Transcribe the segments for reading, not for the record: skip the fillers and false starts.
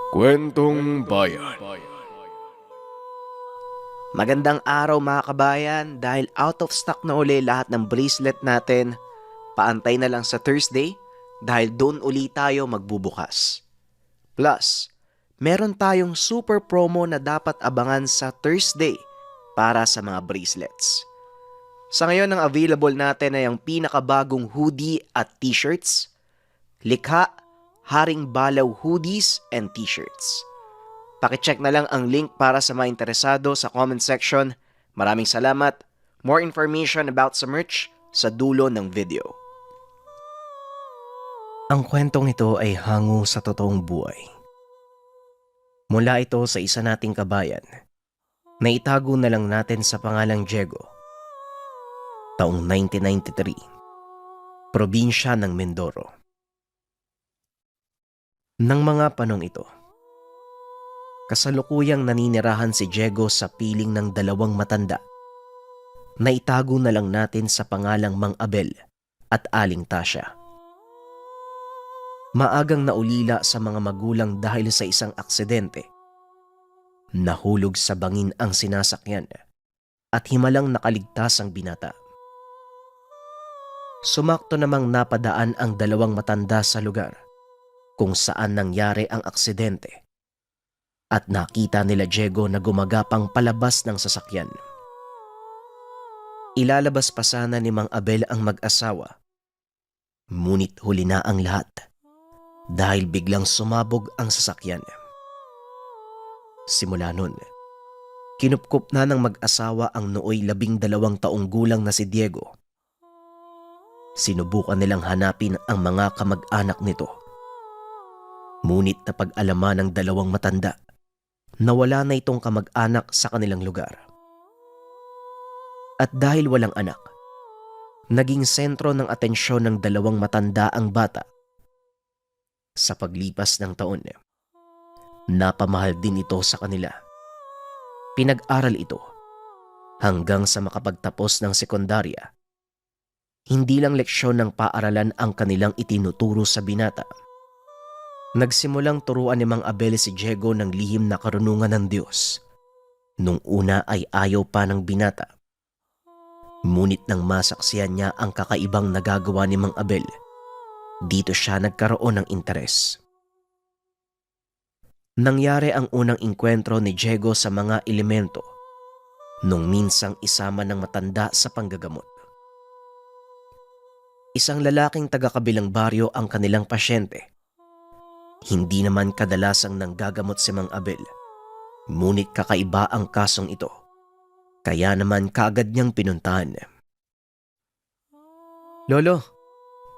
Kwentong Bayan. Magandang araw mga kabayan, dahil out of stock na uli lahat ng bracelet natin, paantay na lang sa Thursday dahil doon uli tayo magbubukas. Plus, meron tayong super promo na dapat abangan sa Thursday para sa mga bracelets. Sa ngayon ang available natin ay ang pinakabagong hoodie at t-shirts, likha, Haring Balaw hoodies and t-shirts. Pakicheck na lang ang link para sa mga interesado sa comment section. Maraming salamat. More information about sa merch sa dulo ng video. Ang kwentong ito ay hango sa totoong buhay. Mula ito sa isa nating kabayan na itago na lang natin sa pangalang Diego. Taong 1993, probinsya ng Mindoro. Nang mga panong ito, kasalukuyang naninirahan si Diego sa piling ng dalawang matanda na itago na lang natin sa pangalang Mang Abel at Aling Tasya. Maagang naulila sa mga magulang dahil sa isang aksidente. Nahulog sa bangin ang sinasakyan at himalang nakaligtas ang binata. Sumakto namang napadaan ang dalawang matanda sa lugar kung saan nangyari ang aksidente at nakita nila Diego na gumagapang palabas ng sasakyan. Ilalabas pa sana ni Mang Abel ang mag-asawa, ngunit huli na ang lahat dahil biglang sumabog ang sasakyan. Simula nun, kinupkup na ng mag-asawa ang nooy 12 taong gulang na si Diego. Sinubukan nilang hanapin ang mga kamag-anak nito. Ngunit napag-alaman ng dalawang matanda na wala na itong kamag-anak sa kanilang lugar. At dahil walang anak, naging sentro ng atensyon ng dalawang matanda ang bata. Sa paglipas ng taon, napamahal din ito sa kanila. Pinag-aral ito hanggang sa makapagtapos ng sekundarya. Hindi lang leksyon ng paaralan ang kanilang itinuturo sa binata. Nagsimulang turuan ni Mang Abel si Diego ng lihim na karunungan ng Diyos. Nung una ay ayaw pa ng binata. Ngunit nang masaksihan niya ang kakaibang nagagawa ni Mang Abel, dito siya nagkaroon ng interes. Nangyari ang unang engkwentro ni Diego sa mga elemento nung minsang isama ng matanda sa panggagamot. Isang lalaking taga-kabilang baryo ang kanilang pasyente. Hindi naman kadalasang nanggagamot si Mang Abel, ngunit kakaiba ang kasong ito. Kaya naman kaagad niyang pinuntahan. Lolo,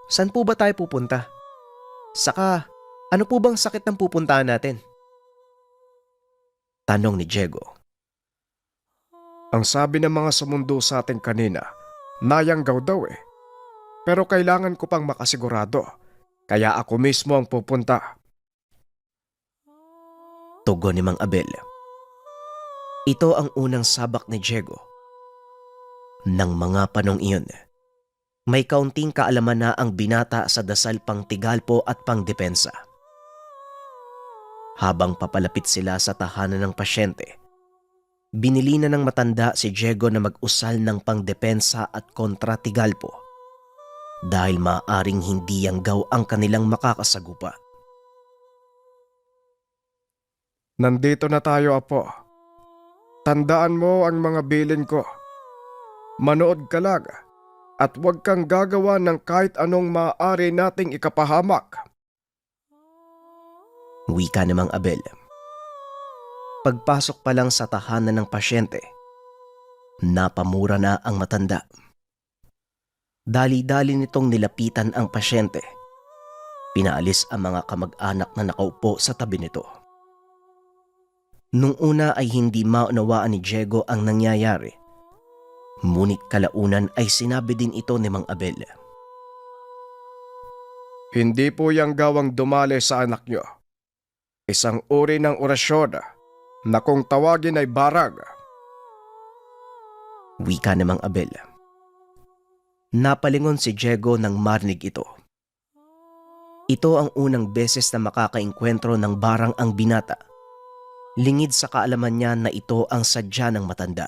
saan po ba tayo pupunta? Saka, ano po bang sakit ng pupuntahan natin? Tanong ni Diego. Ang sabi ng mga sumundo sa atin kanina, nayanggaw daw eh. Pero kailangan ko pang makasigurado, kaya ako mismo ang pupunta. Tugon ni Mang Abel. Ito ang unang sabak ni Diego. Nang mga panong iyon, may kaunting kaalaman na ang binata sa dasal pang tigalpo at pangdepensa. Habang papalapit sila sa tahanan ng pasyente, binili na ng matanda si Diego na mag-usal ng pangdepensa at kontra-tigalpo dahil maaaring hindi yanggaw ang kanilang makakasagupa. Nandito na tayo, Apo. Tandaan mo ang mga bilin ko. Manood ka lang at huwag kang gagawa ng kahit anong maaari nating ikapahamak. Wika ni Mang Abel. Pagpasok pa lang sa tahanan ng pasyente, napamura na ang matanda. Dali-dali nitong nilapitan ang pasyente. Pinaalis ang mga kamag-anak na nakaupo sa tabi nito. Nung una ay hindi maunawaan ni Diego ang nangyayari. Ngunit kalaunan ay sinabi din ito ni Mang Abel. Hindi po yang gawang dumali sa anak nyo. Isang uri ng orasyon na kung tawagin ay barag. Wika ni Mang Abel. Napalingon si Diego nang marinig ito. Ito ang unang beses na makakaengkwentro ng barang ang binata. Lingid sa kaalaman niya na ito ang sadya ng matanda.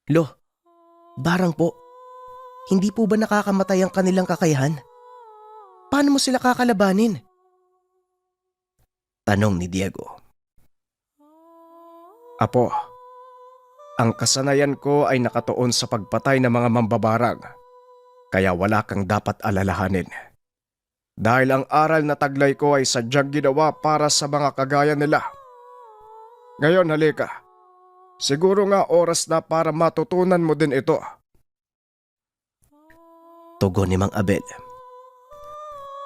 Lo, barang po, hindi po ba nakakamatay ang kanilang kakayahan? Paano mo sila kakalabanin? Tanong ni Diego. Apo, ang kasanayan ko ay nakatuon sa pagpatay ng mga mambabarang, kaya wala kang dapat alalahanin. Dahil ang aral na taglay ko ay sadyang ginawa para sa mga kagaya nila. Ngayon halika, siguro nga oras na para matutunan mo din ito. Tugon ni Mang Abel.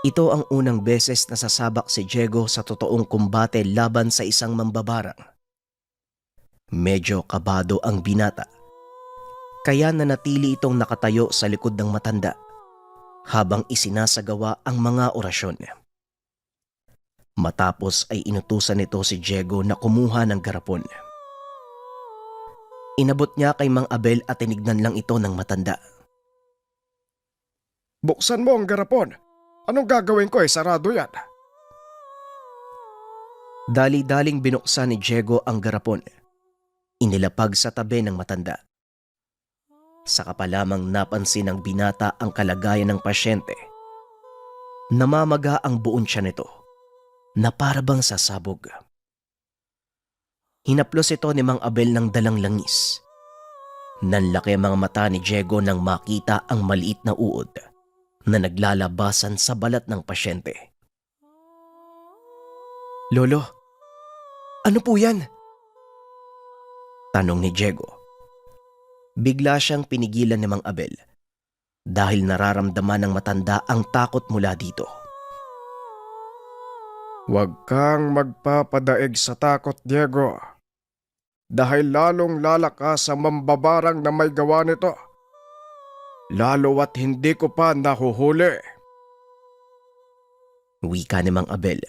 Ito ang unang beses na sasabak si Diego sa totoong kumbate laban sa isang mambabarang. Medyo kabado ang binata, kaya nanatili itong nakatayo sa likod ng matanda habang isinasagawa ang mga orasyon. Matapos ay inutusan nito si Diego na kumuha ng garapon. Inabot niya kay Mang Abel at tinignan lang ito ng matanda. Buksan mo ang garapon. Anong gagawin ko sarado yan? Dali-daling binuksan ni Diego ang garapon. Inilapag sa tabi ng matanda. Saka pa lamang napansin ng binata ang kalagayan ng pasyente. Namamaga ang buon siya nito, na para bang sasabog. Hinaplos ito ni Mang Abel ng dalang langis. Nanlaki ang mga mata ni Diego nang makita ang maliit na uod na naglalabasan sa balat ng pasyente. Lolo, ano po yan? Tanong ni Diego. Bigla siyang pinigilan ni Mang Abel dahil nararamdaman ng matanda ang takot mula dito. Huwag kang magpapadaig sa takot, Diego. Dahil lalong lalakas ang mambabarang na may gawa nito. Lalo at hindi ko pa nahuhuli. Wika ni Mang Abel.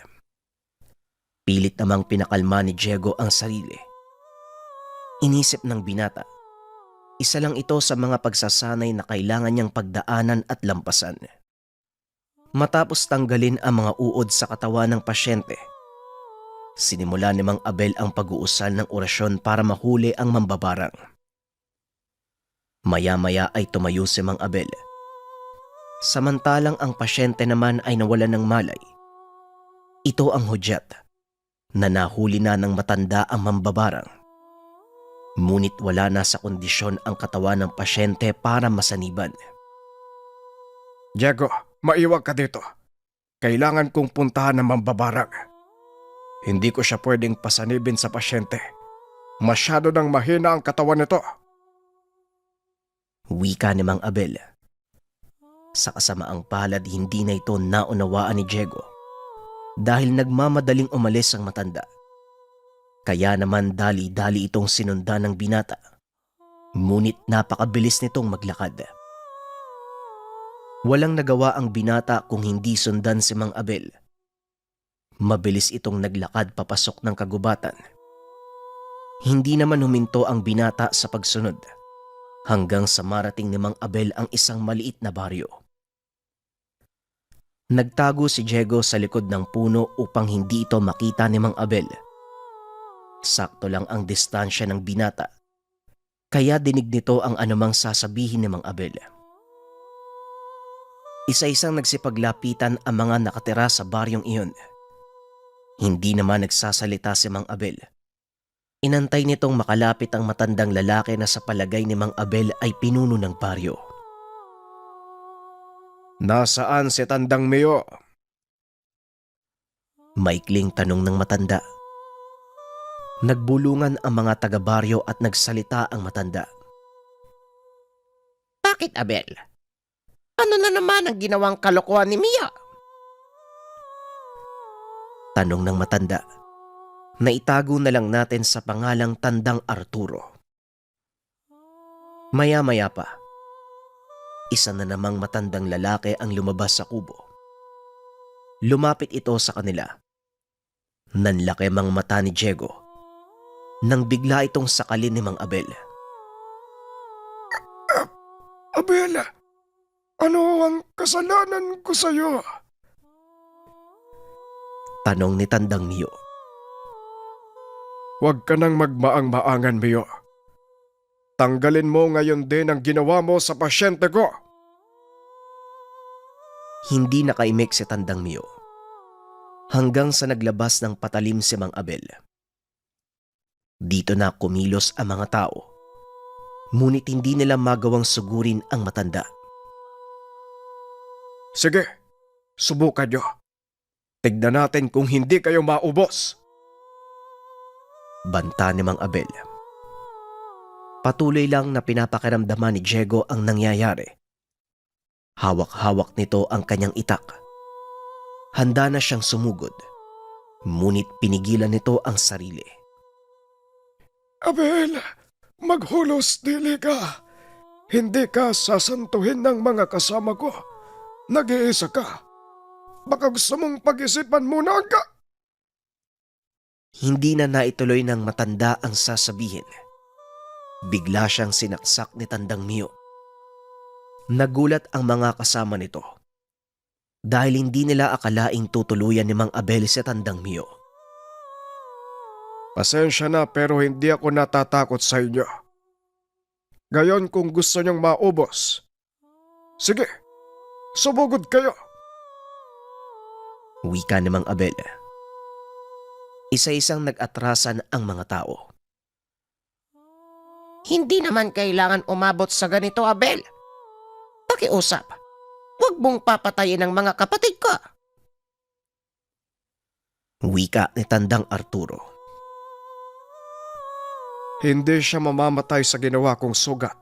Pilit namang pinakalma ni Diego ang sarili. Inisip ng binata, isa lang ito sa mga pagsasanay na kailangan niyang pagdaanan at lampasan. Matapos tanggalin ang mga uod sa katawan ng pasyente, sinimula ni Mang Abel ang pag-uusal ng orasyon para mahuli ang mambabarang. Maya-maya ay tumayo si Mang Abel. Samantalang ang pasyente naman ay nawalan ng malay. Ito ang hudyat na nahuli na ng matanda ang mambabarang. Ngunit wala na sa kondisyon ang katawan ng pasyente para masaniban. Diego, maiwag ka dito. Kailangan kong puntahan ng mambabarang. Hindi ko siya pwedeng pasanibin sa pasyente. Masyado nang mahina ang katawan nito. Wika ni Mang Abel. Sa kasamaang palad, hindi na ito naunawaan ni Diego dahil nagmamadaling umalis ang matanda. Kaya naman dali-dali itong sinundan ng binata. Ngunit napakabilis nitong maglakad. Walang nagawa ang binata kung hindi sundan si Mang Abel. Mabilis itong naglakad papasok ng kagubatan. Hindi naman huminto ang binata sa pagsunod hanggang sa marating ni Mang Abel ang isang maliit na baryo. Nagtago si Diego sa likod ng puno upang hindi ito makita ni Mang Abel. Sakto lang ang distansya ng binata, kaya dinig nito ang anumang sasabihin ni Mang Abel. Isa-isang nagsipaglapitan ang mga nakatira sa baryong iyon. Hindi naman nagsasalita si Mang Abel. Inantay nitong makalapit ang matandang lalaki na sa palagay ni Mang Abel ay pinuno ng baryo. Nasaan si Tandang Mio? Maikling tanong ng matanda. Nagbulungan ang mga taga-baryo at nagsalita ang matanda. Bakit, Abel? Ano na naman ang ginawang kalokohan ni Mia? Tanong ng matanda. Naitago na lang natin sa pangalang Tandang Arturo. Maya-maya pa, isa na namang matandang lalaki ang lumabas sa kubo. Lumapit ito sa kanila. Nanlaki mang mata ni Diego nang bigla itong sakalin ni Mang Abel. Abel, ano ang kasalanan ko sa'yo? Tanong ni Tandang Mio. Huwag ka nang magmaang-maangan, Mio. Tanggalin mo ngayon din ang ginawa mo sa pasyente ko. Hindi nakaimik si Tandang Mio. Hanggang sa naglabas ng patalim si Mang Abel. Dito na kumilos ang mga tao. Ngunit hindi nila magawang sugurin ang matanda. Sige, subukan nyo. Tignan natin kung hindi kayo maubos. Banta ni Mang Abel. Patuloy lang na pinapakiramdaman ni Diego ang nangyayari. Hawak-hawak nito ang kanyang itak. Handa na siyang sumugod. Ngunit pinigilan nito ang sarili. Abel, maghulos dili ka. Hindi ka sasantuhin ng mga kasama ko. Nag-iisa ka. Baka gusto mong pag-isipan muna ka. Hindi na naituloy ng matanda ang sasabihin. Bigla siyang sinaksak ni Tandang Mio. Nagulat ang mga kasama nito dahil hindi nila akalaing tutuluyan ni Mang Abel si Tandang Mio. Pasensya na pero hindi ako natatakot sa inyo. Gayon kung gusto niyong maubos. Sige, sumugod kayo. Wika ni Mang Abel. Isa-isang nag-atrasan ang mga tao. Hindi naman kailangan umabot sa ganito, Abel. Pakiusap. Huwag mong papatayin ang mga kapatid ko. Wika ni Tandang Arturo. Hindi siya mamamatay sa ginawa kong sugat.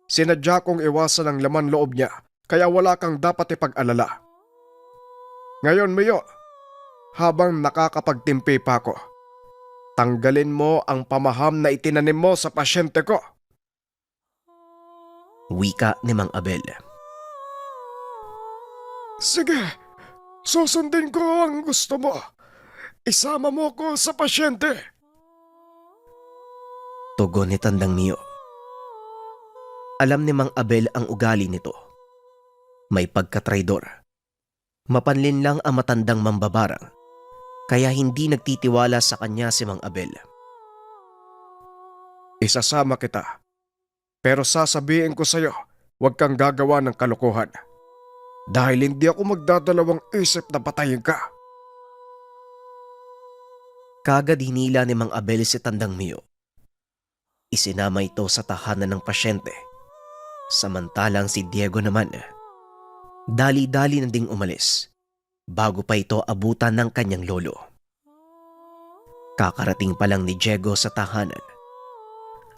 Sinadya kong iwasan ang laman loob niya kaya wala kang dapat ipag-alala. Ngayon, Mio, habang nakakapagtimpi pa ako, tanggalin mo ang pamaham na itinanim mo sa pasyente ko. Wika ni Mang Abel. Sige, susundin ko ang gusto mo. Isama mo ko sa pasyente. Tugon ni Tandang Mio. Alam ni Mang Abel ang ugali nito. May pagkatraidor. Mapanlin lang ang matandang mambabarang, kaya hindi nagtitiwala sa kanya si Mang Abel. Isasama kita. Pero sasabihin ko sa'yo, huwag kang gagawa ng kalokohan. Dahil hindi ako magdadalawang isip na patayin ka. Kagad hinila ni Mang Abel si Tandang Mio. Isinama ito sa tahanan ng pasyente. Samantalang si Diego naman, dali-dali na ding umalis bago pa ito abutan ng kanyang lolo. Kakarating pa lang ni Diego sa tahanan.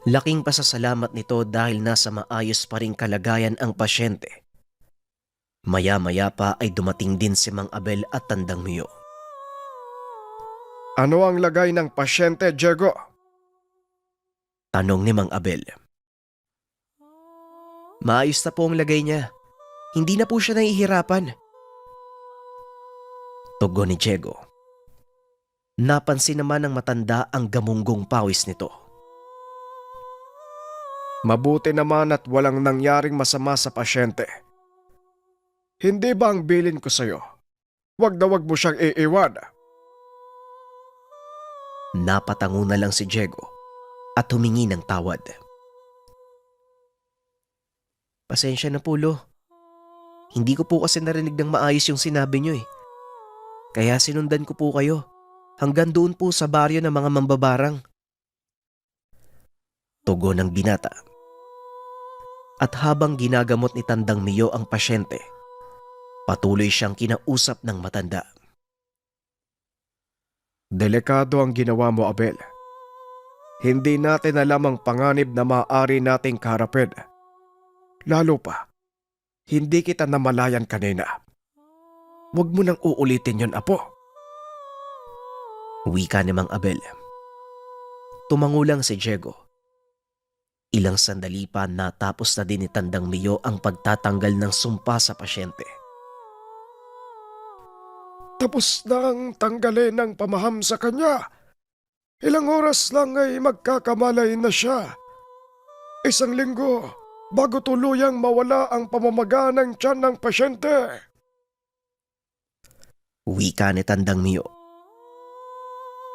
Laking pasasalamat nito dahil nasa maayos pa ring kalagayan ang pasyente. Maya-maya pa ay dumating din si Mang Abel at Tandang Mio. Ano ang lagay ng pasyente, Diego? Tanong ni Mang Abel. Maayos na po ang lagay niya. Hindi na po siya nahihirapan. Tugon ni Diego. Napansin naman ng matanda ang gamunggong pawis nito. Mabuti naman at walang nangyaring masama sa pasyente. Hindi ba ang bilin ko sa'yo? Huwag na huwag mo siyang iiwan. Napatango na lang si Diego at humingi ng tawad. Pasensya na po, Lo. Hindi ko po kasi narinig ng maayos yung sinabi niyo eh. Kaya sinundan ko po kayo hanggang doon po sa baryo ng mga mambabarang. Tugon ng binata. At habang ginagamot ni Tandang Mio ang pasyente, patuloy siyang kinausap ng matanda. Delikado ang ginawa mo, Abel. Hindi natin alam ang panganib na maaari nating kaharapin. Lalo pa, hindi kita namalayan kanina. Huwag mo nang uulitin yon, Apo. Wika ni Mang Abel. Tumango lang si Diego. Ilang sandali pa natapos na din ni Tandang Mio ang pagtatanggal ng sumpa sa pasyente. Tapos na ang tanggalin ng pamaham sa kanya. Ilang oras lang ay magkakamalay na siya. 1 linggo bago tuluyang mawala ang pamamaga ng tiyan ng pasyente. Wika ni Tandang Mio.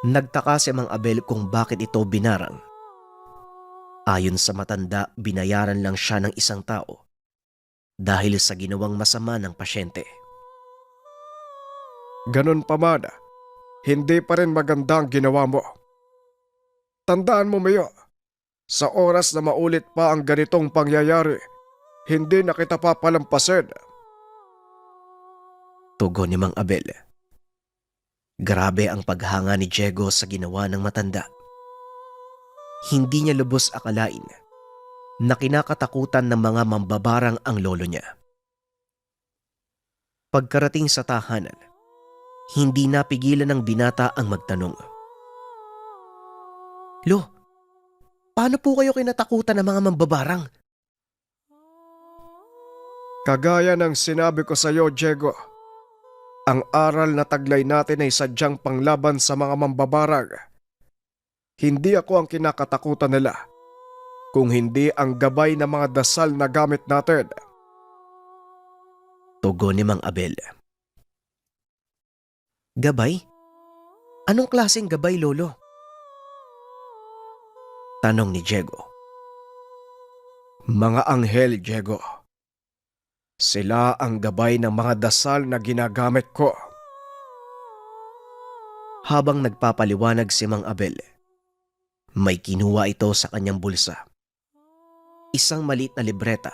Nagtaka si Mang Abel kung bakit ito binarang. Ayon sa matanda, binayaran lang siya ng isang tao dahil sa ginawang masama ng pasyente. Ganun pa man, hindi pa rin maganda ang ginawa mo. Tandaan mo, Mayo, sa oras na maulit pa ang ganitong pangyayari, hindi na kita papalampasin. Tugon ni Mang Abel. Grabe ang paghanga ni Diego sa ginawa ng matanda. Hindi niya lubos akalain na kinakatakutan ng mga mambabarang ang lolo niya. Pagkarating sa tahanan, hindi napigilan ng binata ang magtanong. Lo, paano po kayo kinatakutan ng mga mambabarang? Kagaya ng sinabi ko sa iyo, Diego, ang aral na taglay natin ay sadyang panglaban sa mga mambabarang. Hindi ako ang kinakatakutan nila, kung hindi ang gabay ng mga dasal na gamit natin. Tugon ni Mang Abel. Gabay? Anong klaseng gabay, Lolo? Tanong ni Diego. Mga anghel, Diego. Sila ang gabay ng mga dasal na ginagamit ko. Habang nagpapaliwanag si Mang Abel, may kinuha ito sa kanyang bulsa. Isang maliit na libreta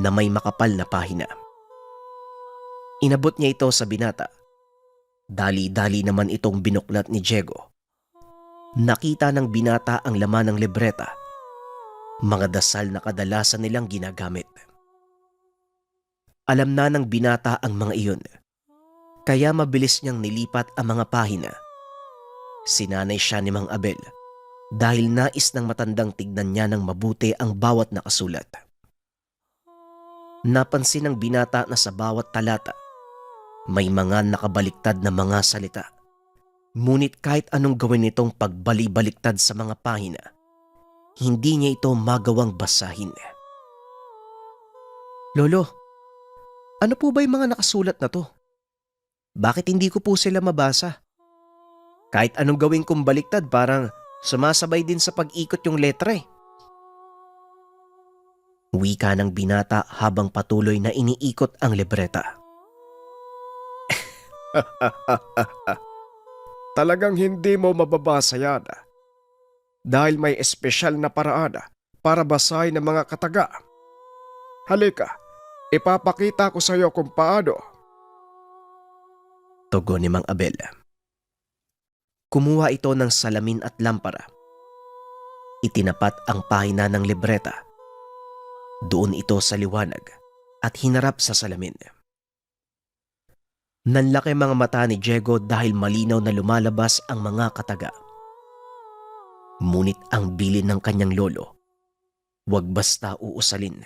na may makapal na pahina. Inabot niya ito sa binata. Dali-dali naman itong binuklat ni Diego. Nakita ng binata ang laman ng libreta. Mga dasal na kadalasan nilang ginagamit. Alam na ng binata ang mga iyon, kaya mabilis niyang nilipat ang mga pahina. Sinanay siya ni Mang Abel dahil nais ng matandang tignan niya ng mabuti ang bawat nakasulat. Napansin ng binata na sa bawat talata, may mga nakabaliktad na mga salita. Ngunit kahit anong gawin nitong pagbali-baliktad sa mga pahina, hindi niya ito magawang basahin. Lolo, ano po ba yung mga nakasulat na to? Bakit hindi ko po sila mabasa? Kahit anong gawin kong baliktad, parang sumasabay din sa pag-ikot yung letra eh. Wika ng binata habang patuloy na iniikot ang libreta. Talagang hindi mo mababasa yan. Dahil may espesyal na paraan para basahin ng mga kataga. Halika, ipapakita ko sa iyo kung paano. Tugon ni Mang Abel. Kumuha ito ng salamin at lampara. Itinapat ang pahina ng libreta. Doon ito sa liwanag at hinarap sa salamin. Nanlaki mga mata ni Diego dahil malinaw na lumalabas ang mga kataga. Ngunit ang bilin ng kanyang lolo, huwag basta uusalin.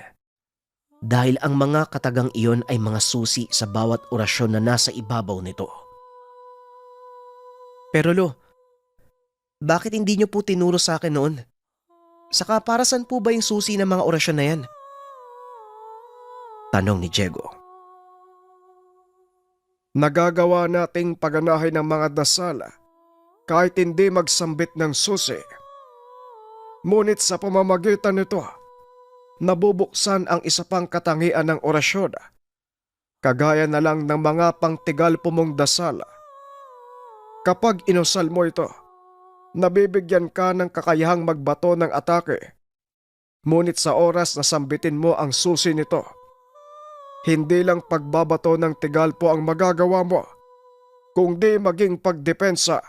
Dahil ang mga katagang iyon ay mga susi sa bawat orasyon na nasa ibabaw nito. Pero Lo, bakit hindi niyo po tinuro sa akin noon? Saka para saan po ba yung susi ng mga orasyon na yan? Tanong ni Diego. Nagagawa nating paganahin ng mga dasal kahit hindi magsambit ng susi. Ngunit sa pamamagitan nito, nabubuksan ang isa pang katangian ng orasyon, kagaya na lang ng mga pangtigal pumong dasal. Kapag inusal mo ito, nabibigyan ka ng kakayahang magbato ng atake. Ngunit sa oras na sambitin mo ang susi nito, hindi lang pagbabato ng tigal po ang magagawa mo, kundi maging pagdepensa.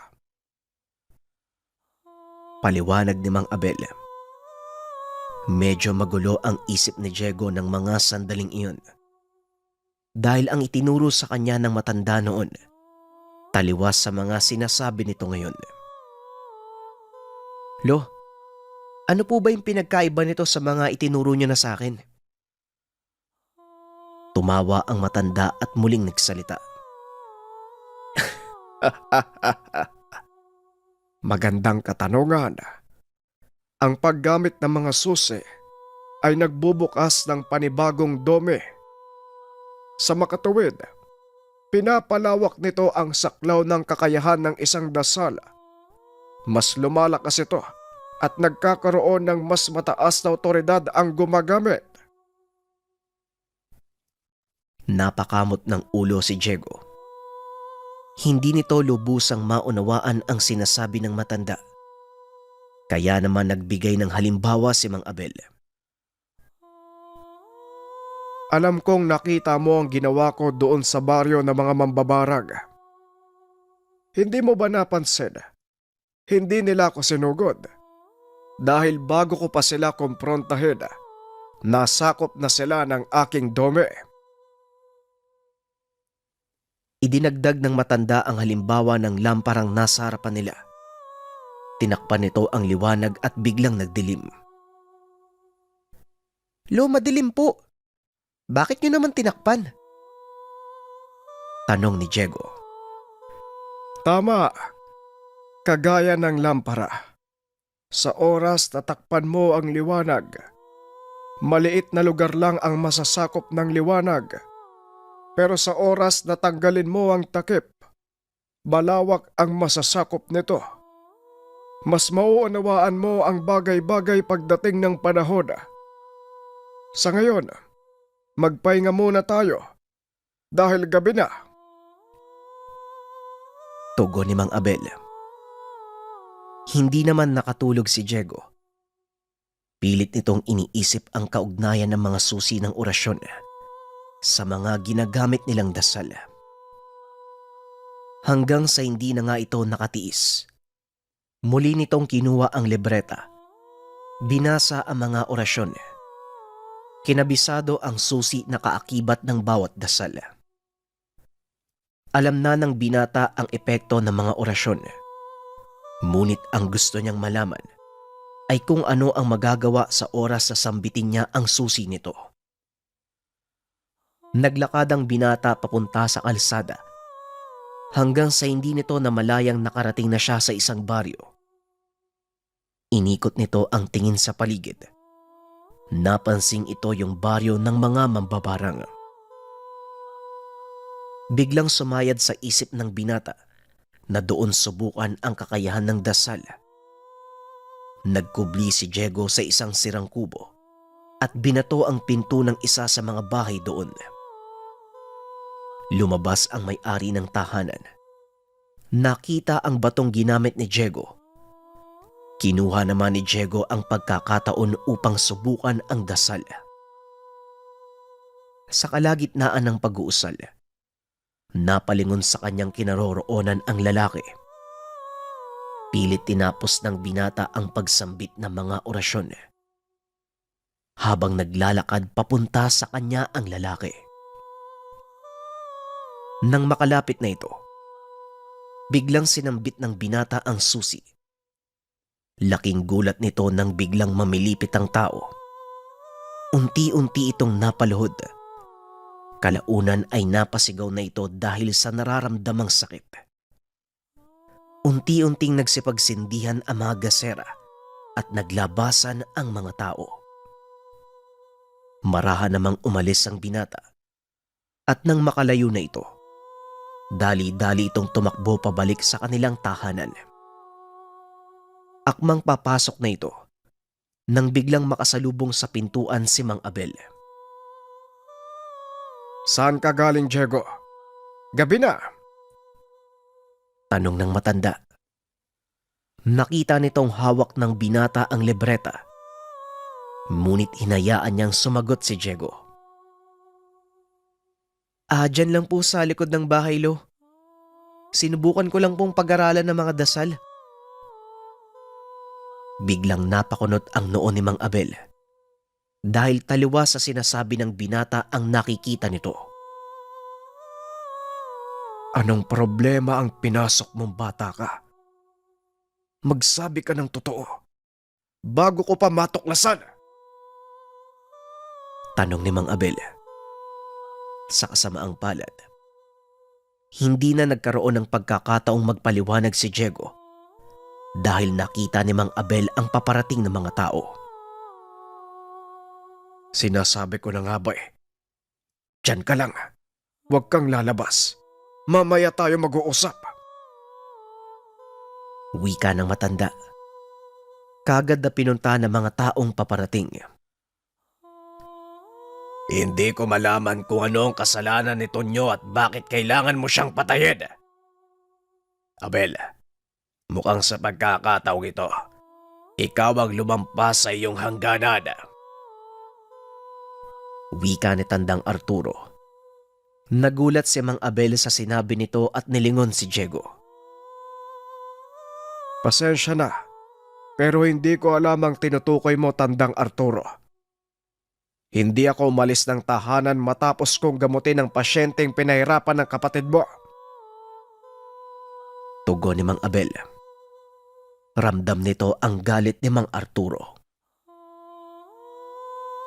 Paliwanag ni Mang Abel. Medyo magulo ang isip ni Diego ng mga sandaling iyon. Dahil ang itinuro sa kanya ng matanda noon, taliwas sa mga sinasabi nito ngayon. Lo, ano po ba yung pinagkaiba nito sa mga itinuro niyo na sa akin? Tumawa ang matanda at muling nagsalita. Magandang katanungan. Ang paggamit ng mga susi ay nagbubukas ng panibagong dome. Sa makatuwid, Pinapalawak nito ang saklaw ng kakayahan ng isang dasal. Mas lumalakas ito at nagkakaroon ng mas mataas na otoridad ang gumagamit. Napakamot ng ulo si Diego. Hindi nito lubusang maunawaan ang sinasabi ng matanda. Kaya naman nagbigay ng halimbawa si Mang Abel. Alam kong nakita mo ang ginawa ko doon sa baryo ng mga mambabarag. Hindi mo ba napansin? Hindi nila ako sinugod. Dahil bago ko pa sila kumprontahin, nasakop na sila ng aking dome. Idinagdag ng matanda ang halimbawa ng lamparang nasa harapan nila. Tinakpan nito ang liwanag at biglang nagdilim. Lo, madilim po. Bakit nyo naman tinakpan? Tanong ni Diego. Tama. Kagaya ng lampara. Sa oras na takpan mo ang liwanag, maliit na lugar lang ang masasakop ng liwanag. Pero sa oras na tanggalin mo ang takip, malawak ang masasakop nito. Mas mauunawaan mo ang bagay-bagay pagdating ng panahon. Sa ngayon, magpahinga muna tayo dahil gabi na. Tugon ni Mang Abel. Hindi naman nakatulog si Diego. Pilit nitong iniisip ang kaugnayan ng mga susi ng orasyon sa mga ginagamit nilang dasal. Hanggang sa hindi na nga ito nakatiis, muli nitong kinuha ang libreta, binasa ang mga orasyon, kinabisado ang susi na kaakibat ng bawat dasal. Alam na ng binata ang epekto ng mga orasyon, ngunit ang gusto niyang malaman ay kung ano ang magagawa sa oras sa sambitin niya ang susi nito. Naglakad ang binata papunta sa kalsada hanggang sa hindi nito namalayang nakarating na siya sa isang baryo. Inikot nito ang tingin sa paligid. Napansing ito yung baryo ng mga mambabarang. Biglang sumayad sa isip ng binata na doon subukan ang kakayahan ng dasal. Nagkubli si Diego sa isang sirang kubo at binato ang pinto ng isa sa mga bahay doon. Lumabas ang may-ari ng tahanan. Nakita ang batong ginamit ni Diego. Kinuha naman ni Diego ang pagkakataon upang subukan ang dasal. Sa kalagitnaan ng pag-uusal, napalingon sa kanyang kinaroroonan ang lalaki. Pilit tinapos ng binata ang pagsambit ng mga orasyon. Habang naglalakad papunta sa kanya ang lalaki. Nang makalapit na ito, biglang sinambit ng binata ang susi. Laking gulat nito nang biglang mamilipit ang tao. Unti-unti itong napaluhod. Kalaunan ay napasigaw na ito dahil sa nararamdamang sakit. Unti-unting nagsipagsindihan ang mga gasera at naglabasan ang mga tao. Marahan namang umalis ang binata at nang makalayo na ito, dali-dali itong tumakbo pabalik sa kanilang tahanan. Akmang papasok na ito nang biglang makasalubong sa pintuan si Mang Abel. Saan ka galing, Diego? Gabi na. Tanong ng matanda. Nakita nitong hawak ng binata ang libreta. Ngunit hinayaan niyang sumagot si Diego. Dyan lang po sa likod ng bahay, Lo. Sinubukan ko lang pong pag-aralan ng mga dasal. Biglang napakunot ang noo ni Mang Abel dahil taliwas sa sinasabi ng binata ang nakikita nito. Anong problema ang pinasok mong bata ka? Magsabi ka ng totoo bago ko pa matuklasan. Tanong ni Mang Abel. Sa kasamaang palad, hindi na nagkaroon ng pagkakataong magpaliwanag si Diego dahil nakita ni Mang Abel ang paparating ng mga tao. Sinasabi ko na nga ba eh. Diyan ka lang. Huwag kang lalabas Mamaya tayo mag-uusap. Wika ng matanda. Kagad na pinunta ng mga taong paparating. Hindi ko malaman kung ano ang kasalanan ni Tonyo at bakit kailangan mo siyang patayin. Abel, mukhang sa pagkakataong ito, ikaw ang lumampas sa iyong hangganan. Wika ni Tandang Arturo. Nagulat si Mang Abel sa sinabi nito at nilingon si Diego. Pasensya na, pero hindi ko alam ang tinutukoy mo, Tandang Arturo. Hindi ako umalis ng tahanan matapos kong gamutin ang pasyenteng pinahirapan ng kapatid mo. Tugon ni Mang Abel. Ramdam nito ang galit ni Mang Arturo.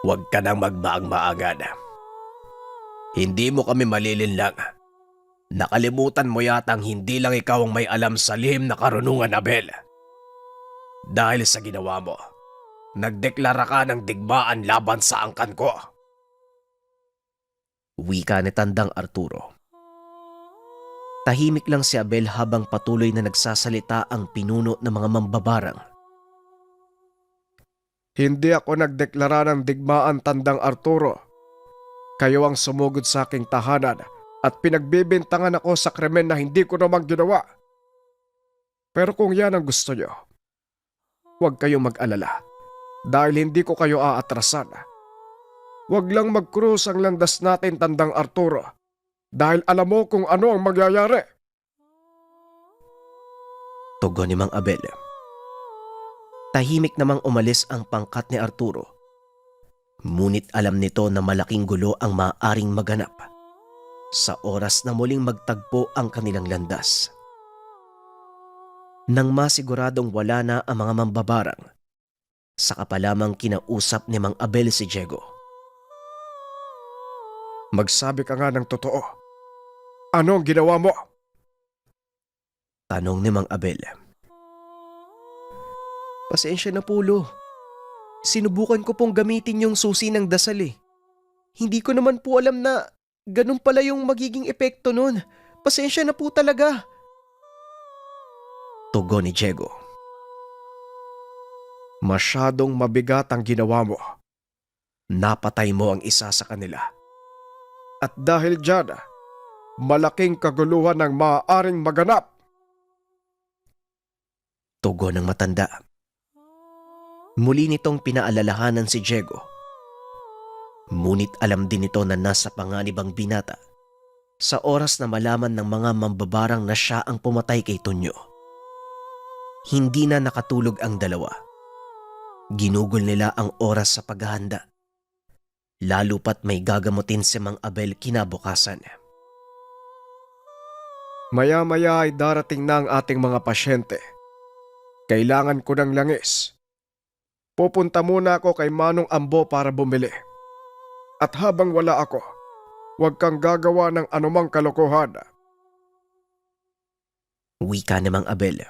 Huwag ka nang magmaang-maangan. Hindi mo kami malilinlang. Nakalimutan mo yatang hindi lang ikaw ang may alam sa lihim na karunungan, Abel. Dahil sa ginawa mo, nagdeklara ka ng digmaan laban sa angkan ko. Wika ni Tandang Arturo. Tahimik lang si Abel habang patuloy na nagsasalita ang pinuno ng mga mambabarang. Hindi ako nagdeklara ng digmaan, Tandang Arturo. Kayo ang sumugod sa aking tahanan at pinagbibintangan ako sa krimen na hindi ko naman ginawa. Pero kung yan ang gusto nyo, huwag kayong mag-alala dahil hindi ko kayo aatrasan. Huwag lang mag-cruise ang landas natin, Tandang Arturo, dahil alam mo kung ano ang mangyayari. Tugon ni Mang Abel. Tahimik namang umalis ang pangkat ni Arturo. Ngunit alam nito na malaking gulo ang maaaring maganap sa oras na muling magtagpo ang kanilang landas. Nang masiguradong wala na ang mga mambabarang, saka pa lamang kinausap ni Mang Abel si Diego. Magsabi ka nga ng totoo. Ano ang ginawa mo? Tanong ni Mang Abel. Pasensya na po, Lo. Sinubukan ko pong gamitin yung susi ng dasal eh. Hindi ko naman po alam na ganun pala yung magiging epekto nun. Pasensya na po talaga. Tugon ni Diego. Masyadong mabigat ang ginawa mo. Napatay mo ang isa sa kanila. At dahil dyan, malaking kaguluhan ang maaaring maganap. Tugon ng matanda. Muli nitong pinaalalahanan si Diego. Ngunit alam din nito na nasa panganib ang binata sa oras na malaman ng mga mambabarang na siya ang pumatay kay Tonyo. Hindi na nakatulog ang dalawa. Ginugol nila ang oras sa paghahanda. Lalo pat may gagamutin si Mang Abel kinabukasan. Maya-maya ay darating na ang ating mga pasyente. Kailangan ko ng langis. Pupunta muna ako kay Manong Ambo para bumili. At habang wala ako, huwag kang gagawa ng anumang kalokohan. Wika ni Mang Abel.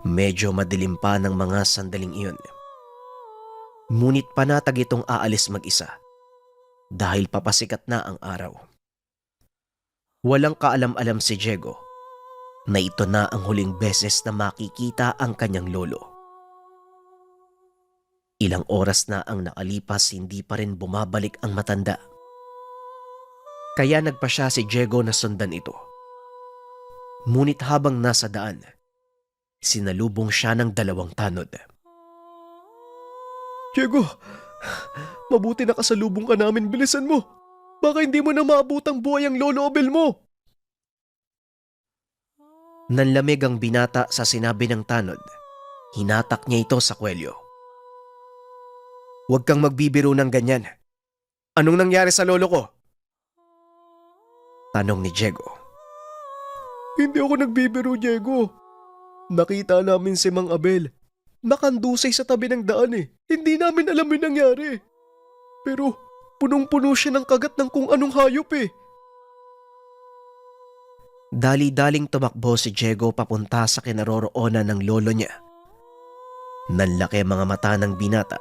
Medyo madilim pa ng mga sandaling iyon. Ngunit panatag itong aalis mag-isa dahil papasikat na ang araw. Walang kaalam-alam si Diego na ito na ang huling beses na makikita ang kanyang lolo. Ilang oras na ang nakalipas, hindi pa rin bumabalik ang matanda. Kaya nagpa siya si Diego na sundan ito. Ngunit habang nasa daan, sinalubong siya ng dalawang tanod. Diego, mabuti nakasalubong ka namin, bilisan mo. Baka hindi mo na maabutang buhay ang lolo Abel mo. Nanlamig ang binata sa sinabi ng tanod. Hinatak niya ito sa kwelyo. Huwag kang magbibiro ng ganyan. Anong nangyari sa lolo ko? Tanong ni Diego. Hindi ako nagbibiro, Diego. Nakita namin si Mang Abel. Nakandusay sa tabi ng daan eh. Hindi namin alam yung nangyari. Pero punong-puno siya ng kagat ng kung anong hayop eh. Dali-daling tumakbo si Diego papunta sa kinaroroonan ng lolo niya. Nanlaki ang mga mata ng binata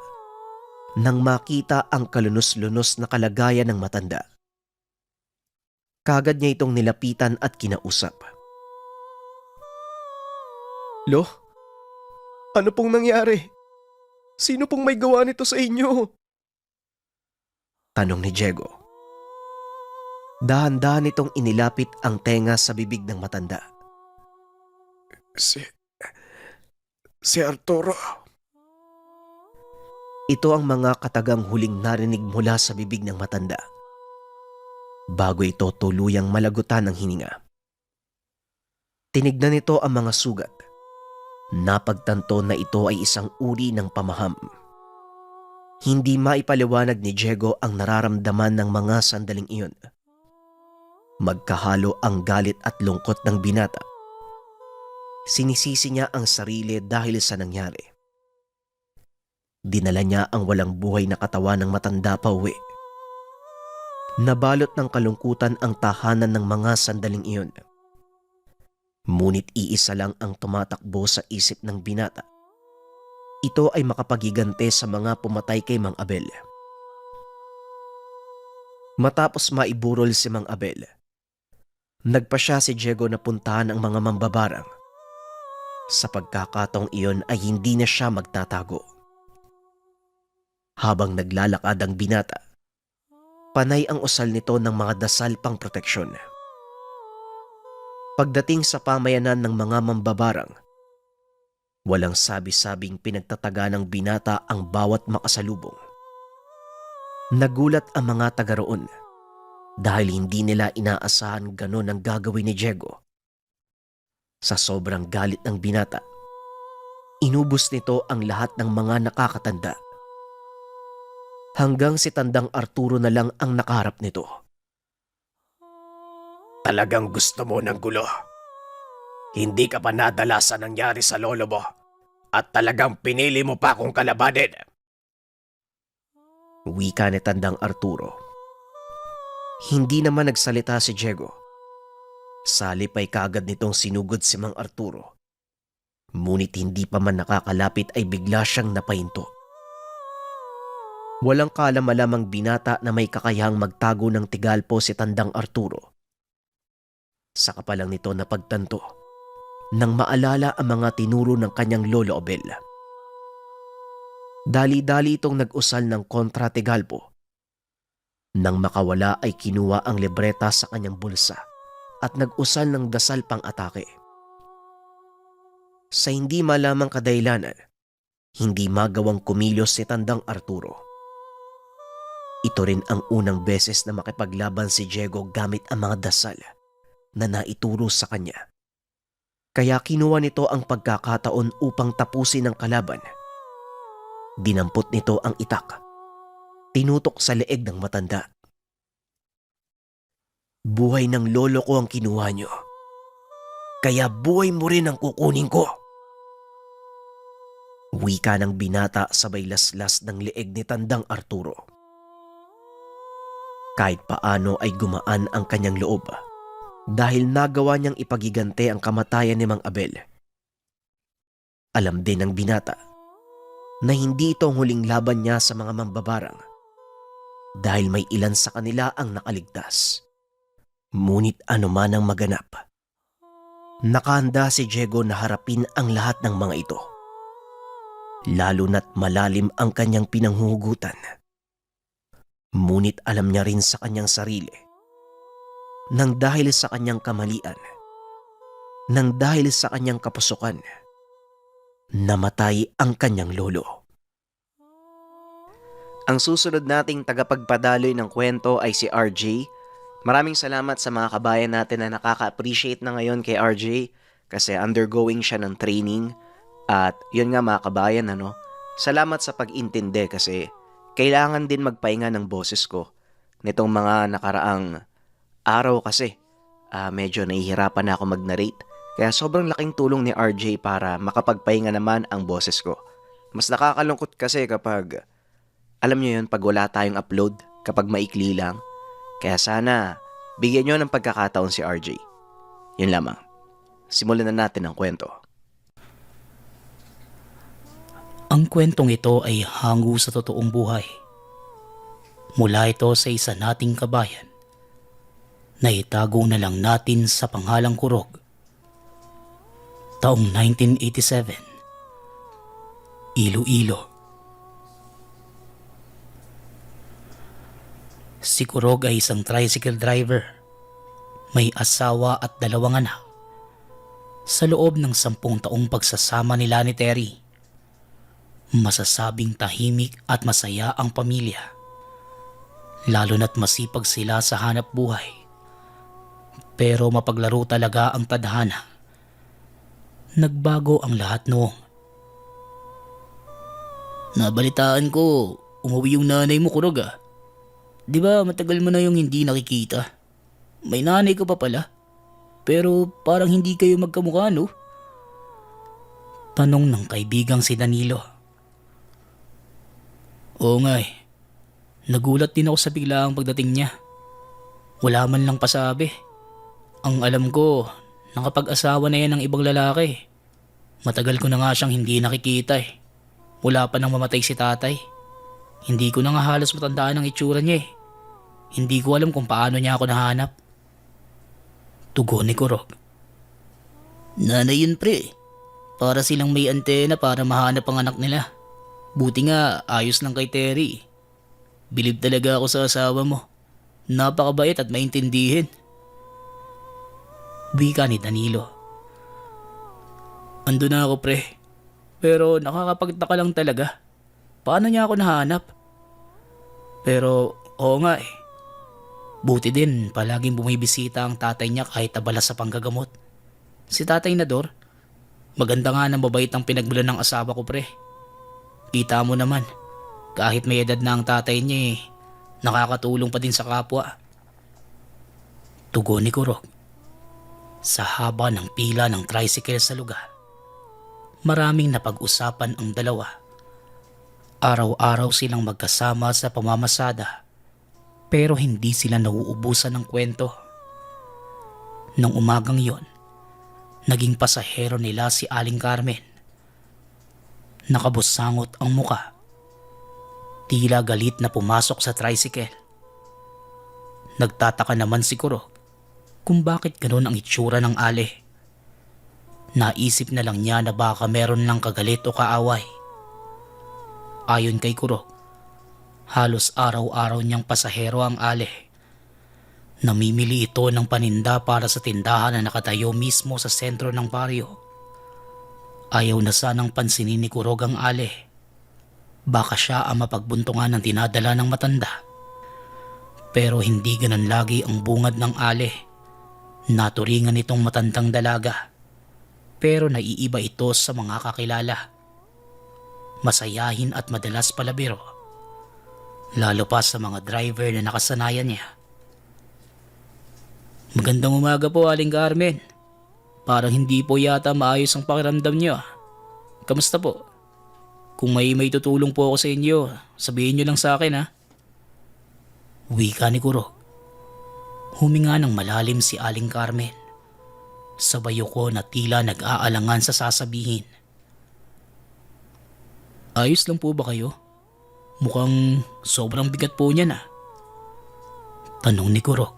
nang makita ang kalunos-lunos na kalagayan ng matanda. Kagad niya itong nilapitan at kinausap. Lo, ano pong nangyari? Sino pong may gawa nito sa inyo? Tanong ni Diego. Dahan-dahan itong inilapit ang tenga sa bibig ng matanda. Si Arturo. Ito ang mga katagang huling narinig mula sa bibig ng matanda bago ito tuluyang malagutan ng hininga. Tinignan nito ang mga sugat. Napagtanto na ito ay isang uri ng pamaham. Hindi maipaliwanag ni Diego ang nararamdaman ng mga sandaling iyon. Magkahalo ang galit at lungkot ng binata. Sinisisi niya ang sarili dahil sa nangyari. Dinala niya ang walang buhay na katawan ng matanda pa uwi. Nabalot ng kalungkutan ang tahanan ng mga sandaling iyon. Ngunit iisa lang ang tumatakbo sa isip ng binata. Ito ay makapagigante sa mga pumatay kay Mang Abel. Matapos maiburol si Mang Abel, nagpasya si Diego na puntahan ang mga mambabarang. Sa pagkakataong iyon ay hindi na siya magtatago. Habang naglalakad ang binata, panay ang usal nito ng mga dasal pang proteksyon. Pagdating sa pamayanan ng mga mambabarang, walang sabi-sabing pinagtataga ng binata ang bawat makasalubong. Nagulat ang mga taga roon dahil hindi nila inaasahan ganon ang gagawin ni Diego. Sa sobrang galit ng binata, inubos nito ang lahat ng mga nakakatanda. Hanggang si Tandang Arturo na lang ang nakaharap nito. Talagang gusto mo ng gulo. Hindi ka pa nadala sa nangyari sa lolo mo at talagang pinili mo pa akong kalabanin. Wika ni Tandang Arturo. Hindi naman nagsalita si Diego. Salip ay kaagad nitong sinugod si Mang Arturo. Ngunit hindi pa man nakakalapit ay bigla siyang napahinto. Walang kalam-alamang binata na may kakayahang magtago ng tigalpo si Tandang Arturo. Saka pa lang nito napagtanto nang maalala ang mga tinuro ng kanyang lolo Abel. Dali-dali itong nag-usal ng kontra tigalpo. Nang makawala ay kinuha ang libreta sa kanyang bulsa at nag-usal ng dasal pang atake. Sa hindi malamang kadahilanan, hindi magawang kumilos si Tandang Arturo. Ito rin ang unang beses na makipaglaban si Diego gamit ang mga dasal na naituro sa kanya. Kaya kinuha nito ang pagkakataon upang tapusin ang kalaban. Dinampot nito ang itak. Tinutok sa leeg ng matanda. Buhay ng lolo ko ang kinuha niyo. Kaya buhay mo rin ang kukunin ko. Wika ng binata sabay laslas ng leeg ni Tandang Arturo. Kahit paano ay gumaan ang kanyang loob dahil nagawa niyang ipagigante ang kamatayan ni Mang Abel. Alam din ng binata na hindi ito ang huling laban niya sa mga mambabarang dahil may ilan sa kanila ang nakaligtas. Ngunit anuman ang maganap, nakahanda si Diego na harapin ang lahat ng mga ito. Lalo na't malalim ang kanyang pinanghuhugutan. Ngunit alam niya rin sa kanyang sarili nang dahil sa kanyang kamalian, nang dahil sa kanyang kapusukan, namatay ang kanyang lolo. Ang susunod nating tagapagpadaloy ng kwento ay si RJ. Maraming salamat sa mga kabayan natin na nakaka-appreciate na ngayon kay RJ kasi undergoing siya ng training. At yun nga mga kabayan, salamat sa pag-intindi kasi kailangan din magpahinga ng boses ko. Nitong mga nakaraang araw kasi medyo nahihirapan na ako mag-narrate. Kaya sobrang laking tulong ni RJ para makapagpahinga naman ang boses ko. Mas nakakalungkot kasi kapag, alam nyo yun, pag wala tayong upload, kapag maikli lang. Kaya sana, bigyan nyo ng pagkakataon si RJ. Yun lamang. Simulan na natin ang kwento. Ang kwentong ito ay hango sa totoong buhay. Mula ito sa isa nating kabayan na itago na lang natin sa panghalang Kurog. Taong 1987, Iloilo. Si Kurog ay isang tricycle driver. May asawa at 2 anak. Sa loob ng 10 taong pagsasama nila ni Terry, masasabing tahimik at masaya ang pamilya. Lalo na't masipag sila sa hanap buhay. Pero mapaglaro talaga ang tadhana. Nagbago ang lahat noong. Nabalitaan ko, umuwi yung nanay mo, Kurog ah. Di ba matagal mo na yung hindi nakikita? May nanay ka pa pala. Pero parang hindi kayo magkamukha, no? Tanong ng kaibigang si Danilo. Oo nga eh. Nagulat din ako sa biglaang pagdating niya. Wala man lang pasabi. Ang alam ko, nakapag-asawa na yan ng ibang lalaki. Matagal ko na nga siyang hindi nakikita eh. Wala pa nang mamatay si tatay. Hindi ko na nga halos matandaan ang itsura niya eh. Hindi ko alam kung paano niya ako nahanap. Tugon ni Kurog. Nanay yun pre. Para silang may antena para mahanap ang anak nila. Buti nga ayos lang kay Terry. Bilib talaga ako sa asawa mo. Napakabait at maintindihin. Wika ni Danilo. Ando na ako pre. Pero nakakapagtaka lang talaga. Paano niya ako nahanap? Pero oo nga eh. Buti din palaging bumibisita ang tatay niya kahit abala sa panggagamot. Si Tatay Nador, maganda nga ng mabait ang pinagmulan ng asawa ko pre. Kita mo naman, kahit may edad na ang tatay niya eh, nakakatulong pa din sa kapwa. Tugon ni Kurog. Sa haba ng pila ng tricycle sa lugar, maraming napag-usapan ang dalawa. Araw-araw silang magkasama sa pamamasada. Pero hindi sila nauubusan ng kwento. Nang umagang yon, naging pasahero nila si Aling Carmen. Nakabusangot ang muka. Tila galit na pumasok sa tricycle. Nagtataka naman si Kurog kung bakit ganoon ang itsura ng Ale. Naisip na lang niya na baka meron lang kagalit o kaaway. Ayon kay Kurog, halos araw-araw niyang pasahero ang Ale. Namimili ito ng paninda para sa tindahan na nakatayo mismo sa sentro ng baryo. Ayaw na sanang pansinin ni Kurog ang Ale. Baka siya ang mapagbuntungan ng dinadala ng matanda. Pero hindi ganun lagi ang bungad ng Ale. Naturingan itong matandang dalaga. Pero naiiba ito sa mga kakilala. Masayahin at madalas palabiro. Lalo pa sa mga driver na nakasanayan niya. Magandang umaga po, Aling Carmen. Parang hindi po yata maayos ang pakiramdam niyo. Kamusta po? Kung may tutulong po ako sa inyo, sabihin niyo lang sa akin ha. Wika ni Kurog. Huminga ng malalim si Aling Carmen. Sabay ko na tila nag-aalangan sa sasabihin. Ayos lang po ba kayo? Mukhang sobrang bigat po niya na. Tanong ni Kurog.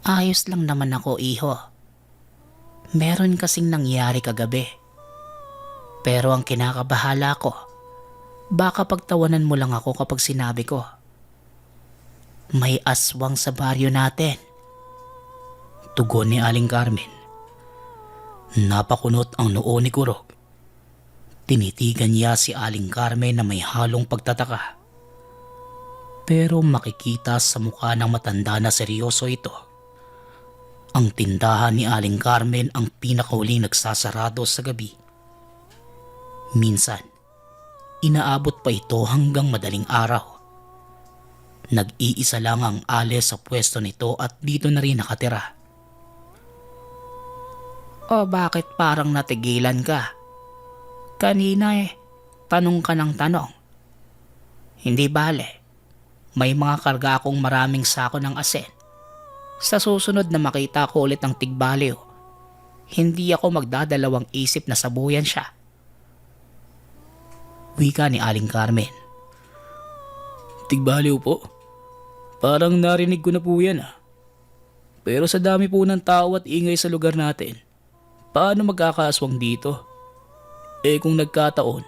Ayos lang naman ako, iho. Meron kasing nangyari kagabi. Pero ang kinakabahala ko, baka pagtawanan mo lang ako kapag sinabi ko. May aswang sa baryo natin. Tugon ni Aling Carmen. Napakunot ang noo ni Kurog. Tinitigan niya si Aling Carmen na may halong pagtataka. Pero makikita sa mukha ng matanda na seryoso ito. Ang tindahan ni Aling Carmen ang pinakahuling nagsasarado sa gabi. Minsan, inaabot pa ito hanggang madaling araw. Nag-iisa lang ang Ale sa pwesto nito at dito na rin nakatira. O bakit parang natigilan ka? Kanina tanong ka ng tanong. Hindi bale, may mga karga akong maraming sako ng asin. Sa susunod na makita ko ulit ang tigbaliw, hindi ako magdadalawang isip na sabuyan siya. Wika ni Aling Carmen. Tigbaliw po? Parang narinig ko na po yan ah. Pero sa dami po ng tao at ingay sa lugar natin, paano magkakaaswang dito? Eh kung nagkataon,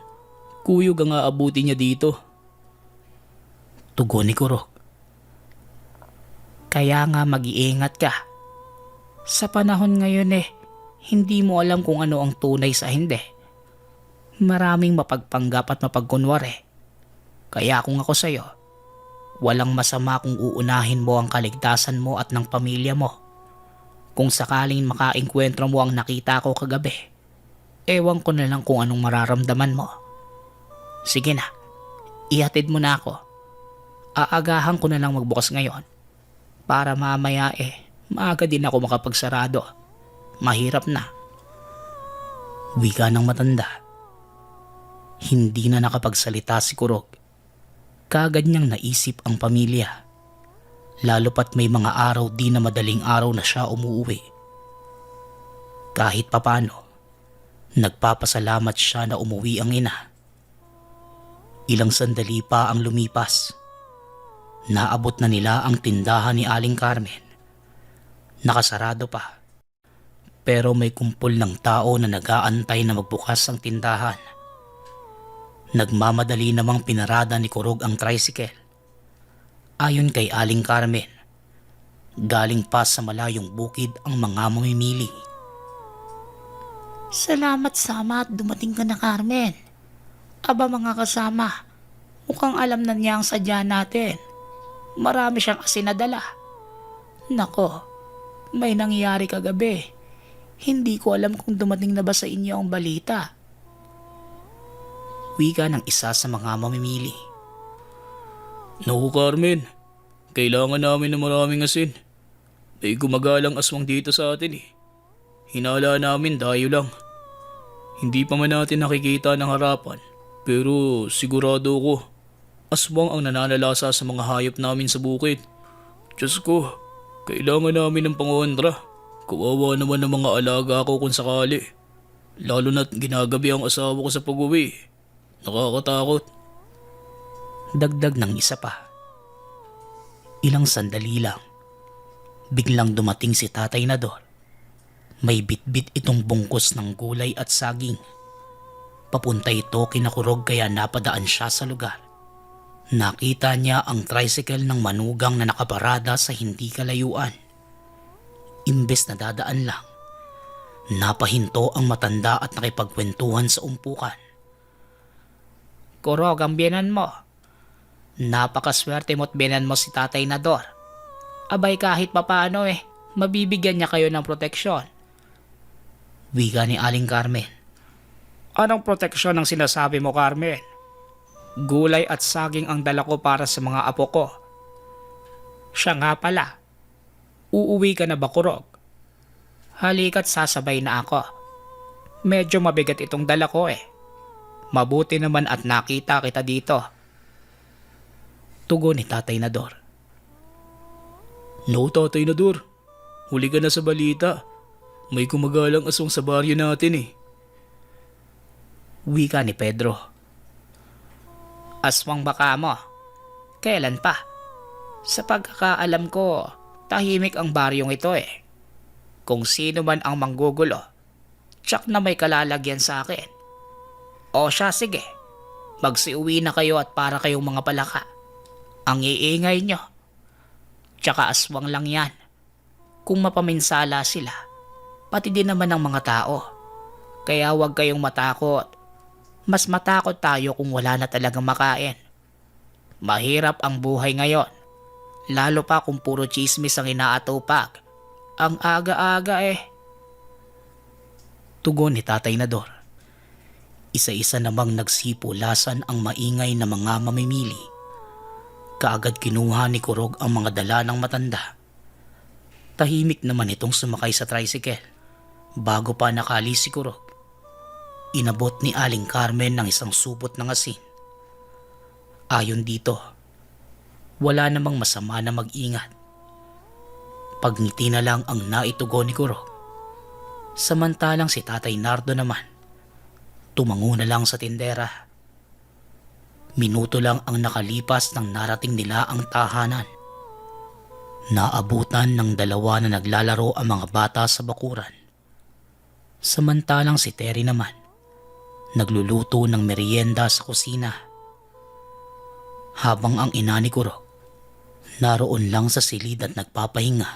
kuyog ang aabuti niya dito. Tugon ni Kurog. Kaya nga mag-iingat ka. Sa panahon ngayon hindi mo alam kung ano ang tunay sa hindi. Maraming mapagpanggap at mapagkunwari. Kaya kung ako sa'yo, walang masama kung uunahin mo ang kaligtasan mo at ng pamilya mo. Kung sakaling makaengkwentro mo ang nakita ko kagabi, ewan ko na lang kung anong mararamdaman mo. Sige na, ihatid mo na ako. Aagahan ko na lang magbukas ngayon para mamaya maaga din ako makapagsarado. Mahirap na. Wika ng matanda. Hindi na nakapagsalita si Kurog. Kaagad niyang naisip ang pamilya. Lalo pat may mga araw di na madaling araw na siya umuwi. Kahit papano, nagpapasalamat siya na umuwi ang ina. Ilang sandali pa ang lumipas. Naabot na nila ang tindahan ni Aling Carmen. Nakasarado pa. Pero may kumpol ng tao na nag-aantay na magbukas ang tindahan. Nagmamadali namang pinarada ni Kurog ang tricycle. Ayon kay Aling Carmen, galing pa sa malayong bukid ang mga mamimili. Salamat sama at dumating ka na, Carmen. Aba mga kasama, mukhang alam na niya ang sadya natin. Marami siyang asin na dala. Nako, may nangyari kagabi. Hindi ko alam kung dumating na ba sa inyo ang balita. Wika ng isa sa mga mamimili. Naku Carmen, kailangan namin ng maraming asin. May gumagalang aswang dito sa atin eh. Hinala namin dayo lang. Hindi pa man natin nakikita ng harapan, pero sigurado ko, aswang ang nananalasa sa mga hayop namin sa bukid. Diyos ko, kailangan namin ng pangontra. Kawawa naman ng mga alaga ko kung sakali. Lalo na't ginagabi ang asawa ko sa pag-uwi. Nakakatakot. Dagdag ng isa pa. Ilang sandali lang. Biglang dumating si Tatay Nador. May bitbit itong bungkus ng gulay at saging. Papunta ito kina Kurog kaya napadaan siya sa lugar. Nakita niya ang tricycle ng manugang na nakaparada sa hindi kalayuan. Imbes na dadaan lang, napahinto ang matanda at nakipagkwentuhan sa umpukan. Kurog ang biyanan mo. Napakaswerte mo't biyanan mo si Tatay Nador. Abay kahit papaano mabibigyan niya kayo ng proteksyon. Wika ni Aling Carmen. Anong proteksyon ang sinasabi mo, Carmen? Gulay at saging ang dala ko para sa mga apo ko. Siya nga pala. Uuwi ka na ba, Kurog? Halika't sasabay na ako. Medyo mabigat itong dala ko Mabuti naman at nakita kita dito. Tugon ni Tatay Nador. No, Tatay Nador. Huli ka na sa balita. May gumagalang aswang sa baryo natin eh. Wika ni Pedro. Aswang baka mo. Kailan pa? Sa pagkakaalam ko, tahimik ang baryong ito Kung sino man ang manggugulo, tsak na may kalalagyan sa akin. O siya, sige. Magsiuwi na kayo at para kayong mga palaka. Ang iingay nyo. Tsaka aswang lang yan. Kung mapaminsala sila, pati din naman ng mga tao. Kaya huwag kayong matakot. Mas matakot tayo kung wala na talagang makain. Mahirap ang buhay ngayon. Lalo pa kung puro chismis ang inaatupag. Ang aga-aga Tugon ni Tatay Nador. Isa-isa namang nagsipulasan ang maingay na mga mamimili. Kaagad kinuha ni Kurog ang mga dala ng matanda. Tahimik naman itong sumakay sa tricycle. Bago pa nakalis si Kurog, inabot ni Aling Carmen ng isang supot ng asin. Ayon dito, wala namang masama na mag-ingat. Pagngiti na lang ang naitugon ni Kurog. Samantalang si Tatay Nardo naman, tumango na lang sa tindera. Minuto lang ang nakalipas nang narating nila ang tahanan. Naabutan ng dalawa na naglalaro ang mga bata sa bakuran. Samantalang si Terry naman, nagluluto ng merienda sa kusina. Habang ang ina ni Kurog, naroon lang sa silid at nagpapahinga.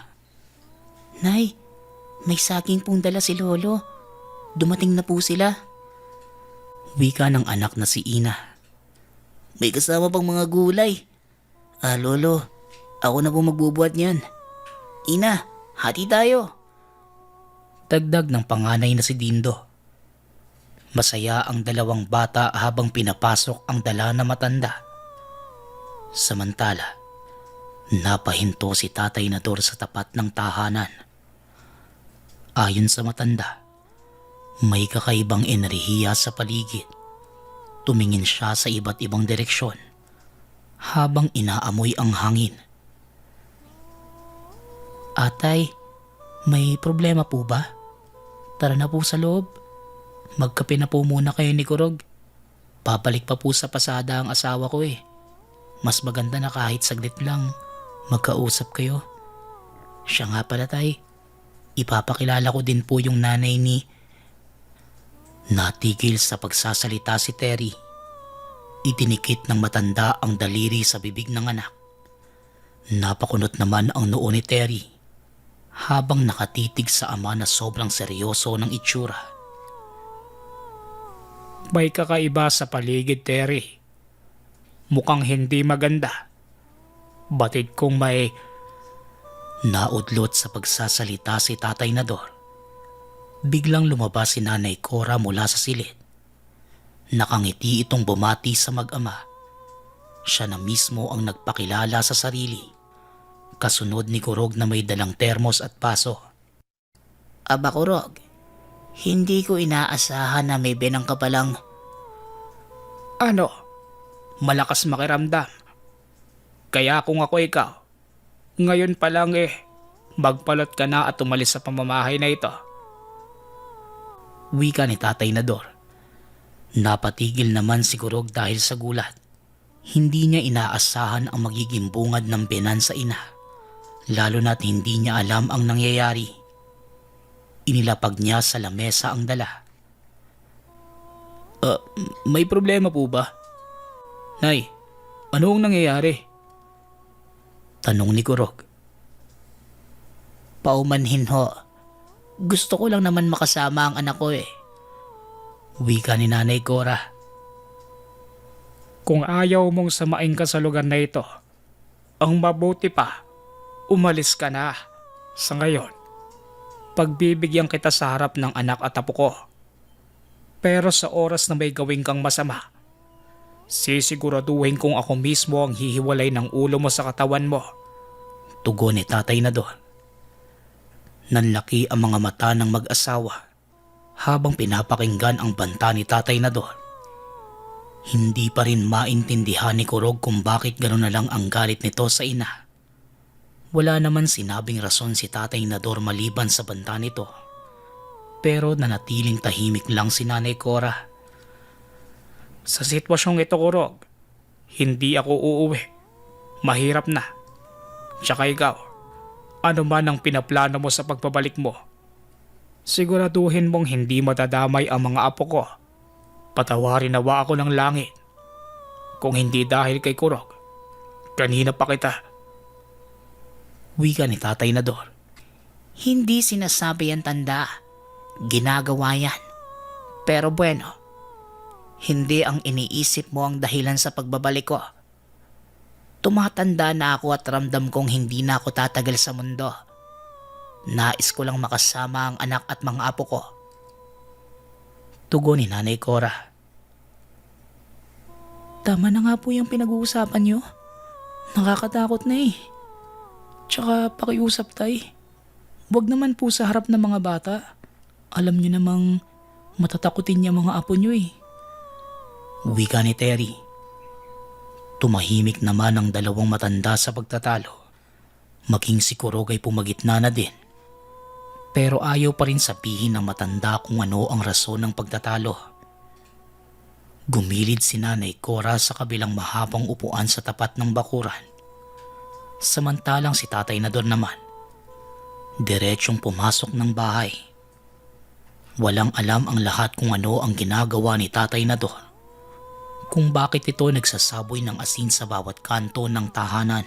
Nay, may saging pong dala si Lolo. Dumating na po sila. Wika ng anak na si Ina. May kasama pang mga gulay. Lolo, ako na po magbubuhat niyan. Ina, hati tayo. Dagdag ng panganay na si Dindo. Masaya ang dalawang bata habang pinapasok ang dala na matanda. Samantala, napahinto si Tatay Nador sa tapat ng tahanan. Ayon sa matanda, may kakaibang enerhiya sa paligid. Tumingin siya sa iba't ibang direksyon habang inaamoy ang hangin. Atay, may problema po ba? Tara na po sa loob. Magkape na po muna kayo ni Kurog. Babalik pa po sa pasada ang asawa ko eh. Mas maganda na kahit saglit lang magkausap kayo. Siya nga pala tay, ipapakilala ko din po yung nanay ni... Natigil sa pagsasalita si Terry. Itinikit ng matanda ang daliri sa bibig ng anak. Napakunot naman ang noo ni Terry habang nakatitig sa ama na sobrang seryoso ng itsura. May kakaiba sa paligid, Terry. Mukhang hindi maganda. Batid kong may... Naudlot sa pagsasalita si Tatay Nador. Biglang lumabas si Nanay Cora mula sa silid. Nakangiti itong bumati sa mag-ama. Siya na mismo ang nagpakilala sa sarili. Kasunod ni Kurog na may dalang termos at paso. Aba Kurog, hindi ko inaasahan na may binang ka palang... Ano? Malakas makiramdam. Kaya kung ako ikaw, ngayon pa lang magpalot ka na at umalis sa pamamahay na ito. Wika ni Tatay Nador. Napatigil naman si Kurog dahil sa gulat. Hindi niya inaasahan ang magiging bungad ng binan sa ina. Lalo na't hindi niya alam ang nangyayari. Inilapag niya sa lamesa ang dala. May problema po ba? Nay, ano ang nangyayari? Tanong ni Kurog. Paumanhin ho. Gusto ko lang naman makasama ang anak ko eh. Wika ni Nanay Cora. Kung ayaw mong samain ka sa lugar na ito, ang mabuti pa, umalis ka na. Sa ngayon, pagbibigyan kita sa harap ng anak at apo ko. Pero sa oras na may gawin kang masama, sisiguraduhin kong ako mismo ang hihiwalay ng ulo mo sa katawan mo. Tugon ni Tatay Nador. Nanlaki ang mga mata ng mag-asawa habang pinapakinggan ang banta ni Tatay Nador. Hindi pa rin maintindihan ni Kurog kung bakit gano'n na lang ang galit nito sa ina. Wala naman sinabing rason si Tatay Nador maliban sa banta nito. Pero nanatiling tahimik lang si Nanay Cora. Sa sitwasyong ito, Kurog, hindi ako uuwi. Mahirap na. Tsaka ikaw, ano man ang pinaplano mo sa pagbabalik mo, siguraduhin mong hindi matadamay ang mga apo ko. Patawarin nawa ako ng langit. Kung hindi dahil kay Kurog, kanina pa kita. Wika ni Tatay Nador. Hindi sinasabi yan tanda. Ginagawa yan. Pero bueno, hindi ang iniisip mo ang dahilan sa pagbabalik ko. Tumatanda na ako at ramdam kong hindi na ako tatagal sa mundo. Nais ko lang makasama ang anak at mga apo ko. Tugon ni Nanay Cora. Tama na nga po yung pinag-uusapan nyo. Nakakatakot na eh. Tsaka pakiusap tay. Huwag naman po sa harap ng mga bata. Alam nyo namang matatakutin niya mga apo nyo eh. Wika ni Terry. Tumahimik naman ang dalawang matanda sa pagtatalo. Maging si Kurog ay pumagitna na din. Pero ayaw pa rin sabihin ng matanda kung ano ang rason ng pagtatalo. Gumilid si Nanay Cora sa kabilang mahabang upuan sa tapat ng bakuran. Samantalang si Tatay Nador naman, diretsyong pumasok ng bahay. Walang alam ang lahat kung ano ang ginagawa ni Tatay Nador, kung bakit ito nagsasaboy ng asin sa bawat kanto ng tahanan.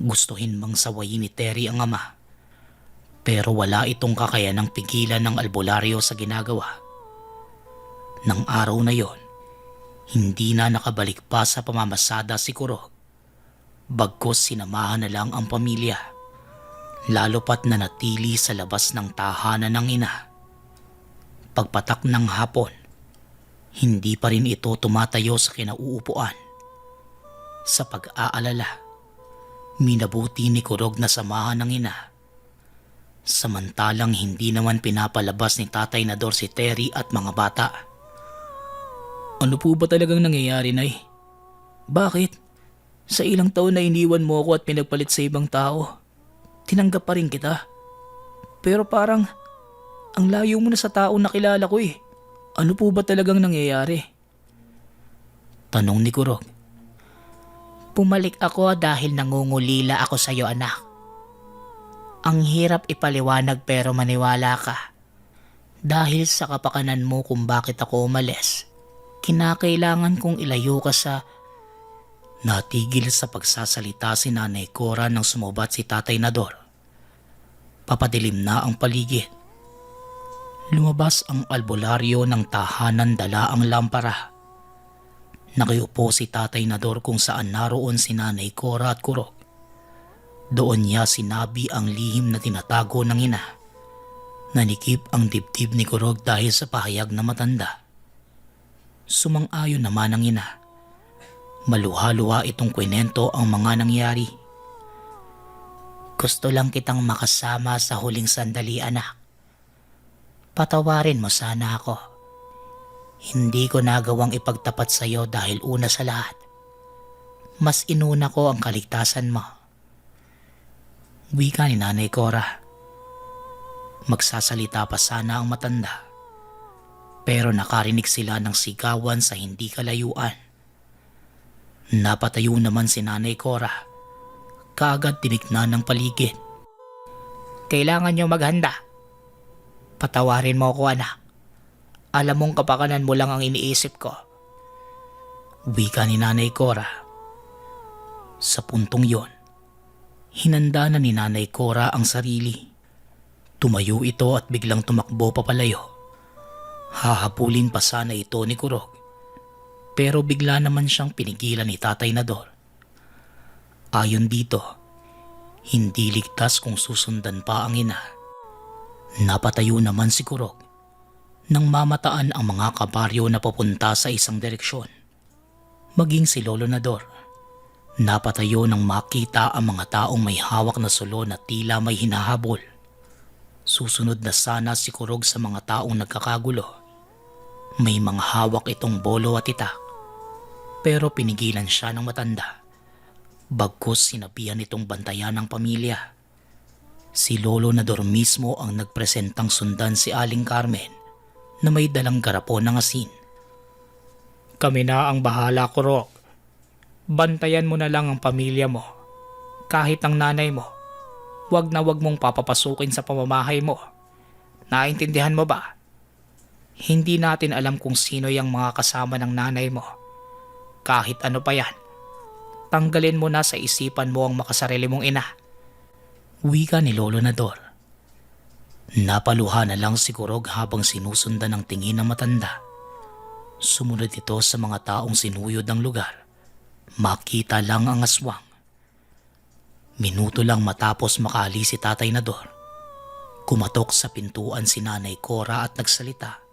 Gustuhin mang sawayin ni Terry ang ama, pero wala itong kakayanang pigilan ng albularyo sa ginagawa. Nang araw na yon, hindi na nakabalik pa sa pamamasada si Kurog. Bagkus sinamahan na lang ang pamilya, lalo pat nanatili sa labas ng tahanan ng ina. Pagpatak ng hapon, hindi pa rin ito tumatayo sa kinauupuan. Sa pag-aalala, minabuti ni Kurog na samahan ng ina. Samantalang hindi naman pinapalabas ni Tatay Nador si Terry at mga bata. Ano po ba talagang nangyayari, Nay? Bakit? Sa ilang taon na iniwan mo ako at pinagpalit sa ibang tao, tinanggap pa rin kita. Pero parang, ang layo mo na sa tao na kilala ko eh. Ano po ba talagang nangyayari? Tanong ni Kurog. Pumalik ako dahil nangungulila ako sa iyo, anak. Ang hirap ipaliwanag pero maniwala ka. Dahil sa kapakanan mo kung bakit ako umalis, kinakailangan kong ilayo ka sa... Natigil sa pagsasalita si Nanay Cora nang sumubat si Tatay Nador. Papadilim na ang paligid. Lumabas ang albularyo ng tahanan, dala ang lampara. Nakiupo si Tatay Nador kung saan naroon si Nanay Cora at Kurog. Doon niya sinabi ang lihim na tinatago ng ina. Nanikip ang dibdib ni Kurog dahil sa pahayag na matanda. Sumang-ayon naman ang ina. Maluha-luha itong kwento ang mga nangyari. Gusto lang kitang makasama sa huling sandali, anak. Patawarin mo sana ako. Hindi ko nagawang ipagtapat sa iyo dahil una sa lahat, mas inuna ko ang kaligtasan mo. Wika ni Nanay Cora. Magsasalita pa sana ang matanda, pero nakarinig sila ng sigawan sa hindi kalayuan. Napatayo naman si Nanay Cora. Kaagad tinignan ng paligid. Kailangan niyo maghanda. Patawarin mo ako, anak. Alam mong kapakanan mo lang ang iniisip ko. Wika ni Nanay Cora. Sa puntong yon, hinanda na ni Nanay Cora ang sarili. Tumayo ito at biglang tumakbo papalayo. Hahabulin pa sana ito ni Kurog, pero bigla naman siyang pinigilan ni Tatay Nador. Ayon dito, hindi ligtas kung susundan pa ang ina. Napatayo naman si Kurog nang mamataan ang mga kabaryo na papunta sa isang direksyon. Maging si Lolo Nador, napatayo nang makita ang mga taong may hawak na sulo na tila may hinahabol. Susunod na sana si Kurog sa mga taong nagkakagulo. May mga hawak itong bolo at itak, pero pinigilan siya ng matanda. Bagkus sinabihan itong bantayan ng pamilya. Si Lolo Nador mismo ang nagpresentang sundan si Aling Carmen na may dalang garapon ng asin. Kami na ang bahala, Kurog. Bantayan mo na lang ang pamilya mo. Kahit ang nanay mo, wag na wag mong papapasukin sa pamamahay mo. Naintindihan mo ba? Hindi natin alam kung sino yung mga kasama ng nanay mo. Kahit ano pa yan, tanggalin mo na sa isipan mo ang makasarili mong ina. Wika ni Lolo Nador. Napaluha na lang si Kurog habang sinusundan ng tingin ng matanda. Sumunod ito sa mga taong sinuyod ng lugar. Makita lang ang aswang. Minuto lang matapos makaalis si Tatay Nador, kumatok sa pintuan si Nanay Cora at nagsalita.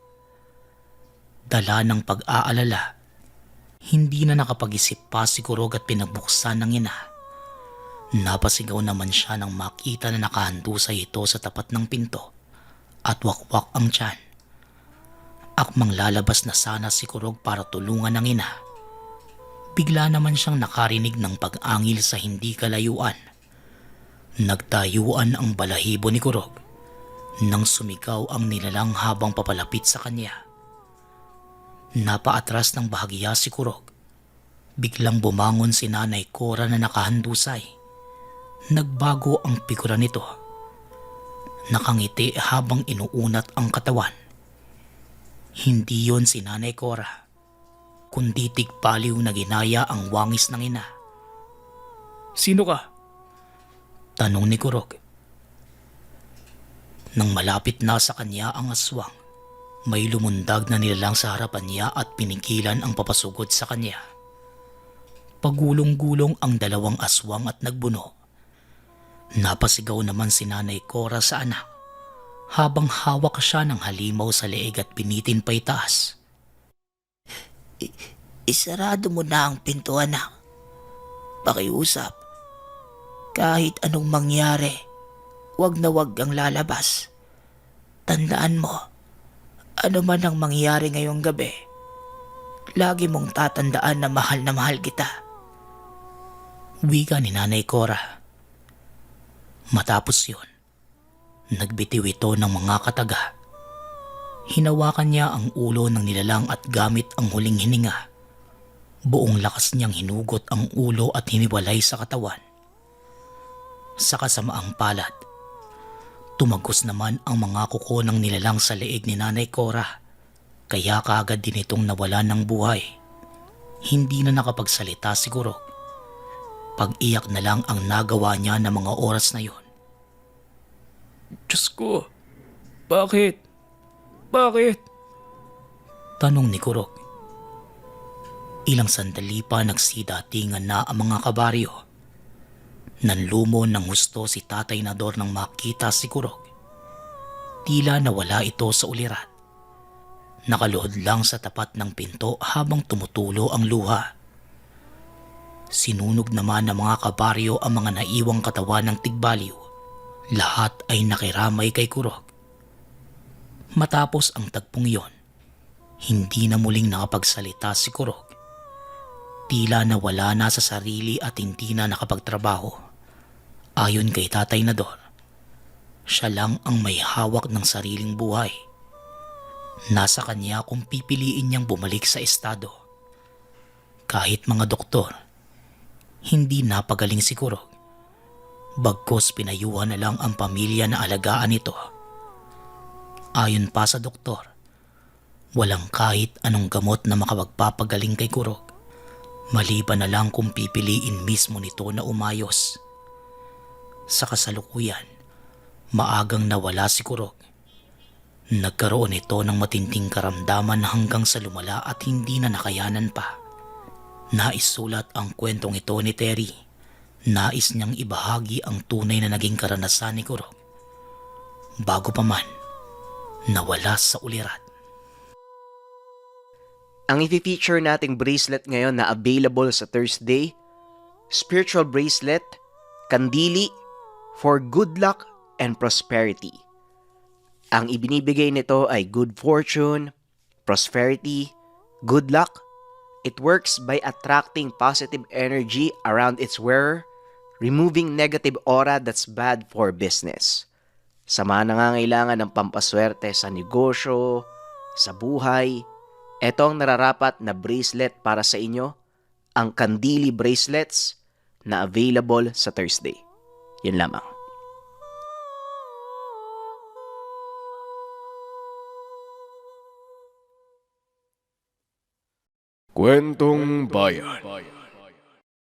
Dala ng pag-aalala, hindi na nakapag-isip pa si Kurog at pinagbuksan ng ina. Napasigaw naman siya nang makita na nakahandusay ito sa tapat ng pinto at wakwak ang tiyan. Akmang lalabas na sana si Kurog para tulungan ang ina. Bigla naman siyang nakarinig ng pag-angil sa hindi kalayuan. Nagtayuan ang balahibo ni Kurog nang sumigaw ang nilalang habang papalapit sa kanya. Napaatras ng bahagya si Kurog. Biglang bumangon si Nanay Cora na nakahandusay. Nagbago ang figura nito. Nakangiti habang inuunat ang katawan. Hindi yon si Nanay Cora, kundi tigpaliw na ginaya ang wangis ng ina. Sino ka? Tanong ni Kurog. Nang malapit na sa kanya ang aswang, may lumundag na nilalang sa harapan niya at pinigilan ang papasugod sa kanya. Pagulong-gulong ang dalawang aswang at nagbuno. Napasigaw naman si Nanay Cora sa anak habang hawak siya ng halimaw sa leeg at pinitin pa itaas. Isarado mo na ang pinto, anak. Pakiusap. Kahit anong mangyari, wag na wag ang lalabas. Tandaan mo, ano man ang mangyari ngayong gabi, lagi mong tatandaan na mahal kita. Wika ni Nanay Cora. Matapos yun, nagbitiw ito ng mga kataga. Hinawakan niya ang ulo ng nilalang at gamit ang huling hininga. Buong lakas niyang hinugot ang ulo at hiniwalay sa katawan. Sa kasamaang palad, tumagos naman ang mga kuko ng nilalang sa leeg ni Nanay Cora, kaya kaagad din itong nawala ng buhay. Hindi na nakapagsalita siguro. Pag-iyak na lang ang nagawa niya ng mga oras na yon. Diyos ko, bakit? Bakit? Tanong ni Kurog. Ilang sandali pa nagsidatingan na ang mga kabaryo. Nanlumo ng husto si Tatay Nador nang makita si Kurog. Tila nawala ito sa ulirat. Nakaluhod lang sa tapat ng pinto habang tumutulo ang luha. Sinunog naman ng mga kabaryo ang mga naiwang katawan ng tigbaliw. Lahat ay nakiramay kay Kurog. Matapos ang tagpong iyon, hindi na muling nakapagsalita si Kurog. Tila nawala na sa sarili at hindi na nakapagtrabaho. Ayon kay Tatay Nador, siya lang ang may hawak ng sariling buhay. Nasa kanya kung pipiliin niyang bumalik sa estado. Kahit mga doktor, hindi napagaling si Kurog. Bagkos pinayuhan na lang ang pamilya na alagaan ito. Ayon pa sa doktor, walang kahit anong gamot na makapagpapagaling kay Kurog. Maliban na lang kung pipiliin mismo nito na umayos. Sa kasalukuyan, maagang nawala si Kurog. Nagkaroon ito ng matinding karamdaman hanggang sa lumala at hindi na nakayanan pa. Naisulat ang kwentong ito ni Terry. Nais niyang ibahagi ang tunay na naging karanasan ni Kurog. Bago pa man, nawala sa ulirat. Ang i-feature nating bracelet ngayon na available sa Thursday, spiritual bracelet, Kandili, for good luck and prosperity. Ang ibinibigay nito ay good fortune, prosperity, good luck. It works by attracting positive energy around its wearer, removing negative aura that's bad for business. Sa mga nangangailangan ng pampaswerte sa negosyo, sa buhay, ito ang nararapat na bracelet para sa inyo, ang Kandili bracelets na available sa Thursday. Yun lamang. Kwentong Bayan.